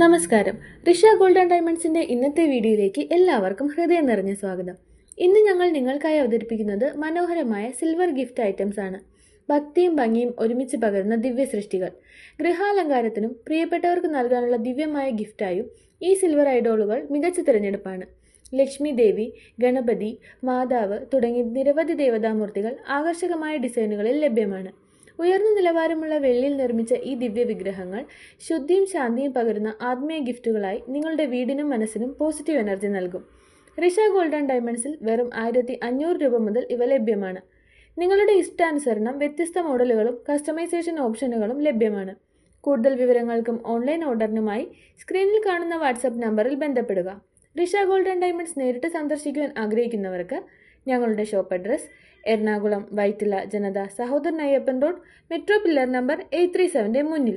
നമസ്കാരം. Risha gold and ഡയമണ്ട്സിന്റെ ഇന്നത്തെ വീഡിയോയിലേക്ക് എല്ലാവർക്കും ഹൃദയം നിറഞ്ഞ സ്വാഗതം. ഇന്ന് ഞങ്ങൾ നിങ്ങൾക്കായി അവതരിപ്പിക്കുന്നത് മനോഹരമായ സിൽവർ ഗിഫ്റ്റ് ഐറ്റംസ് ആണ്. ഭക്തിയും ഭംഗിയും ഒരുമിച്ച് പകരുന്ന ദിവ്യ സൃഷ്ടികൾ. ഗൃഹാലങ്കാരത്തിനും പ്രിയപ്പെട്ടവർക്ക് നൽകാനുള്ള ദിവ്യമായ ഗിഫ്റ്റായും ഈ സിൽവർ ഐഡോളുകൾ മികച്ച തിരഞ്ഞെടുപ്പാണ്. ലക്ഷ്മി ദേവി, ഗണപതി, മാതാവ് തുടങ്ങി നിരവധി ദേവതാമൂർത്തികൾ ആകർഷകമായ ഡിസൈനുകളിൽ ലഭ്യമാണ്. ഉയർന്ന നിലവാരമുള്ള വെള്ളിയിൽ നിർമ്മിച്ച ഈ ദിവ്യ വിഗ്രഹങ്ങൾ ശുദ്ധിയും ശാന്തിയും പകരുന്ന ആത്മീയ ഗിഫ്റ്റുകളായി നിങ്ങളുടെ വീടിനും മനസ്സിനും പോസിറ്റീവ് എനർജി നൽകും. ഋഷ ഗോൾഡ് ആൻഡ് ഡയമണ്ട്സിൽ വെറും 1500 രൂപ മുതൽ ഇവ ലഭ്യമാണ്. നിങ്ങളുടെ ഇഷ്ടാനുസരണം വ്യത്യസ്ത മോഡലുകളും കസ്റ്റമൈസേഷൻ ഓപ്ഷനുകളും ലഭ്യമാണ്. കൂടുതൽ വിവരങ്ങൾക്കും ഓൺലൈൻ ഓർഡറിനുമായി സ്ക്രീനിൽ കാണുന്ന വാട്സാപ്പ് നമ്പറിൽ ബന്ധപ്പെടുക. ഋഷ ഗോൾഡ് ആൻഡ് ഡയമണ്ട്സ് നേരിട്ട് സന്ദർശിക്കുവാൻ ആഗ്രഹിക്കുന്നവർക്ക് ഞങ്ങളുടെ ഷോപ്പ് അഡ്രസ് എറണാകുളം വൈറ്റില ജനത Sahodaran Ayyappan road, metro pillar number 837 മുന്നിൽ.